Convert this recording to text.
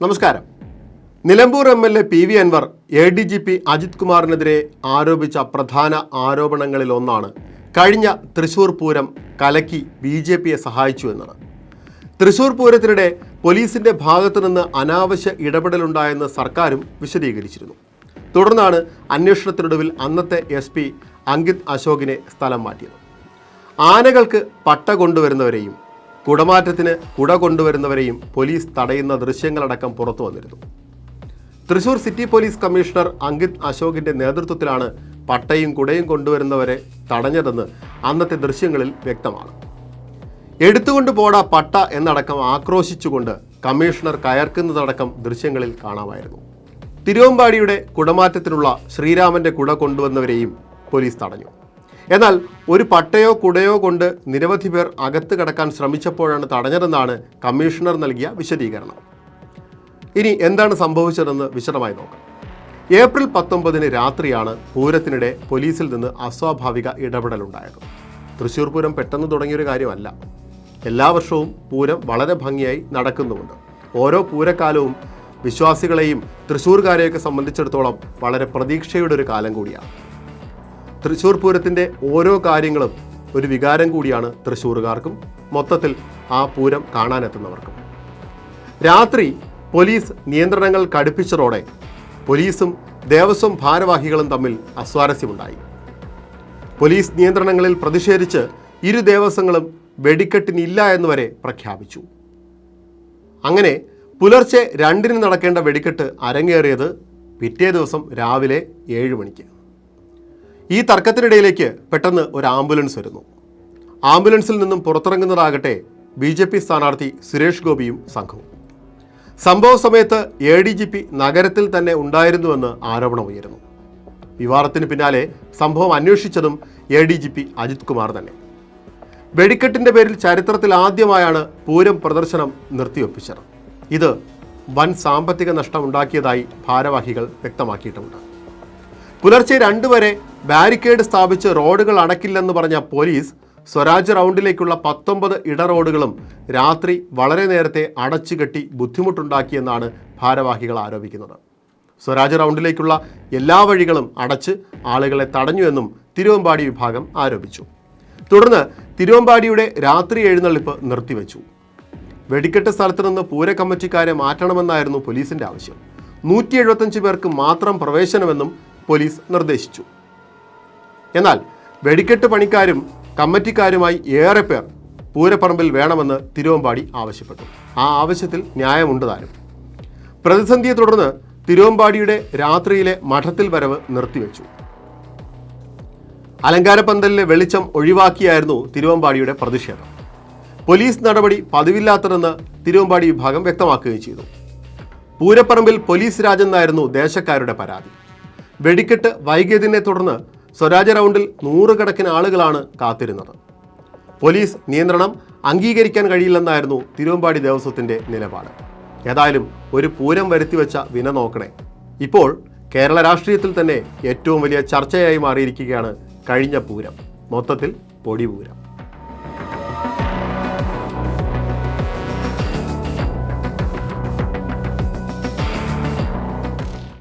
നമസ്കാരം. Nilambur MLA PV Anwar ADGP Ajith കുമാറിനെതിരെ ആരോപിച്ച പ്രധാന ആരോപണങ്ങളിലൊന്നാണ് കഴിഞ്ഞ തൃശൂർ പൂരം കലക്കി BJPയെ സഹായിച്ചു എന്നാണ്. തൃശൂർ പൂരത്തിനിടെ പോലീസിന്റെ ഭാഗത്തു നിന്ന് അനാവശ്യ ഇടപെടലുണ്ടായെന്ന് സർക്കാരും വിശദീകരിച്ചിരുന്നു. തുടർന്നാണ് അന്വേഷണത്തിനൊടുവിൽ അന്നത്തെ SP അങ്കിത് അശോകിനെ സ്ഥലം മാറ്റിയത്. ആനകൾക്ക് പട്ട കൊണ്ടുവരുന്നവരെയും കുടമാറ്റത്തിന് കുട കൊണ്ടുവരുന്നവരെയും പോലീസ് തടയുന്ന ദൃശ്യങ്ങളടക്കം പുറത്തു വന്നിരുന്നു. Thrissur city police commissioner Ankit അശോകിന്റെ നേതൃത്വത്തിലാണ് പട്ടയും കുടയും കൊണ്ടുവരുന്നവരെ തടഞ്ഞതെന്ന് അന്നത്തെ ദൃശ്യങ്ങളിൽ വ്യക്തമാണ്. എടുത്തുകൊണ്ട് പോടാ പട്ട എന്നടക്കം ആക്രോശിച്ചുകൊണ്ട് കമ്മീഷണർ കയർക്കുന്നതടക്കം ദൃശ്യങ്ങളിൽ കാണാമായിരുന്നു. തിരുവമ്പാടിയുടെ കുടമാറ്റത്തിനുള്ള ശ്രീരാമന്റെ കുട കൊണ്ടുവന്നവരെയും പോലീസ് തടഞ്ഞു. എന്നാൽ ഒരു പട്ടയോ കുടയോ കൊണ്ട് നിരവധി പേർ അകത്ത് കടക്കാൻ ശ്രമിച്ചപ്പോഴാണ് തടഞ്ഞതെന്നാണ് കമ്മീഷണർ നൽകിയ വിശദീകരണം. ഇനി എന്താണ് സംഭവിച്ചതെന്ന് വിശദമായി നോക്കാം. ഏപ്രിൽ 19 രാത്രിയാണ് പൂരത്തിനിടെ പോലീസിൽ നിന്ന് അസ്വാഭാവിക ഇടപെടലുണ്ടായത്. തൃശ്ശൂർ പൂരം പെട്ടെന്ന് തുടങ്ങിയൊരു കാര്യമല്ല. എല്ലാ വർഷവും പൂരം വളരെ ഭംഗിയായി നടക്കുന്നുമുണ്ട്. ഓരോ പൂരക്കാലവും വിശ്വാസികളെയും തൃശ്ശൂർക്കാരെയൊക്കെ സംബന്ധിച്ചിടത്തോളം വളരെ പ്രതീക്ഷയുടെ ഒരു കാലം കൂടിയാണ്. തൃശ്ശൂർ പൂരത്തിൻ്റെ ഓരോ കാര്യങ്ങളും ഒരു വികാരം കൂടിയാണ് തൃശ്ശൂർകാർക്കും മൊത്തത്തിൽ ആ പൂരം കാണാനെത്തുന്നവർക്കും. രാത്രി പോലീസ് നിയന്ത്രണങ്ങൾ കടുപ്പിച്ചതോടെ പോലീസും ദേവസ്വം ഭാരവാഹികളും തമ്മിൽ അസ്വാരസ്യമുണ്ടായി. പോലീസ് നിയന്ത്രണങ്ങളിൽ പ്രതിഷേധിച്ച് ഇരു ദേവസ്വങ്ങളും വെടിക്കെട്ടിനില്ല എന്നുവരെ പ്രഖ്യാപിച്ചു. അങ്ങനെ പുലർച്ചെ 2-ന് നടക്കേണ്ട വെടിക്കെട്ട് അരങ്ങേറിയത് പിറ്റേ ദിവസം രാവിലെ 7 മണിക്ക്. ഈ തർക്കത്തിനിടയിലേക്ക് പെട്ടെന്ന് ഒരു ആംബുലൻസ് വരുന്നു. ആംബുലൻസിൽ നിന്നും പുറത്തിറങ്ങുന്നതാകട്ടെ BJP സ്ഥാനാർത്ഥി സുരേഷ് ഗോപിയും സംഘവും. സംഭവ സമയത്ത് ADGP നഗരത്തിൽ തന്നെ ഉണ്ടായിരുന്നുവെന്ന് ആരോപണമുയരുന്നു. വിവാദത്തിന് പിന്നാലെ സംഭവം അന്വേഷിച്ചതും ADGP അജിത് കുമാർ തന്നെ. വെടിക്കെട്ടിൻ്റെ പേരിൽ ചരിത്രത്തിൽ ആദ്യമായാണ് പൂരം പ്രദർശനം നിർത്തിവെപ്പിച്ചത്. ഇത് വൻ സാമ്പത്തിക നഷ്ടം ഉണ്ടാക്കിയതായി ഭാരവാഹികൾ വ്യക്തമാക്കിയിട്ടുണ്ട്. പുലർച്ചെ 2 വരെ ബാരിക്കേഡ് സ്ഥാപിച്ച് റോഡുകൾ അടക്കില്ലെന്ന് പറഞ്ഞ പോലീസ് സ്വരാജ് റൗണ്ടിലേക്കുള്ള 19 ഇടറോഡുകളും രാത്രി വളരെ നേരത്തെ അടച്ചുകെട്ടി ബുദ്ധിമുട്ടുണ്ടാക്കിയെന്നാണ് ഭാരവാഹികൾ ആരോപിക്കുന്നത്. സ്വരാജ് റൗണ്ടിലേക്കുള്ള എല്ലാ വഴികളും അടച്ച് ആളുകളെ തടഞ്ഞുവെന്നും തിരുവമ്പാടി വിഭാഗം ആരോപിച്ചു. തുടർന്ന് തിരുവമ്പാടിയുടെ രാത്രി എഴുന്നള്ളിപ്പ് നിർത്തിവെച്ചു. വെടിക്കെട്ട് സ്ഥലത്ത് നിന്ന് പൂര കമ്മിറ്റിക്കാരെ മാറ്റണമെന്നായിരുന്നു പോലീസിന്റെ ആവശ്യം. 175 പേർക്ക് മാത്രം പ്രവേശനമെന്നും പോലീസ് നിർദ്ദേശിച്ചു. എന്നാൽ വെടിക്കെട്ട് പണിക്കാരും കമ്മിറ്റിക്കാരുമായി ഏറെ പേർ പൂരപ്പറമ്പിൽ വേണമെന്ന് തിരുവമ്പാടി ആവശ്യപ്പെട്ടു. ആ ആവശ്യത്തിൽ ന്യായമുണ്ട് താനും. പ്രതിസന്ധിയെ തുടർന്ന് തിരുവമ്പാടിയുടെ രാത്രിയിലെ മഠത്തിൽ വരവ് നിർത്തിവെച്ചു. അലങ്കാരപ്പന്തലിലെ വെളിച്ചം ഒഴിവാക്കിയായിരുന്നു തിരുവമ്പാടിയുടെ പ്രതിഷേധം. പോലീസ് നടപടി പതിവില്ലാത്തതെന്ന് തിരുവമ്പാടി വിഭാഗം വ്യക്തമാക്കുകയും ചെയ്തു. പൂരപ്പറമ്പിൽ പോലീസ് രാജെന്നായിരുന്നു ദേശക്കാരുടെ പരാതി. വെടിക്കെട്ട് വൈകിയതിനെ തുടർന്ന് സ്വരാജ് റൗണ്ടിൽ 100 കണക്കിന് ആളുകളാണ് കാത്തിരുന്നത്. പോലീസ് നിയന്ത്രണം അംഗീകരിക്കാൻ കഴിയില്ലെന്നായിരുന്നു തിരുവമ്പാടി ദേവസ്വത്തിൻ്റെ നിലപാട്. ഏതായാലും ഒരു പൂരം വരുത്തിവെച്ച വിന നോക്കണേ. ഇപ്പോൾ കേരള രാഷ്ട്രീയത്തിൽ തന്നെ ഏറ്റവും വലിയ ചർച്ചയായി മാറിയിരിക്കുകയാണ് കഴിഞ്ഞ പൂരം, മൊത്തത്തിൽ പൊടിപൂരം.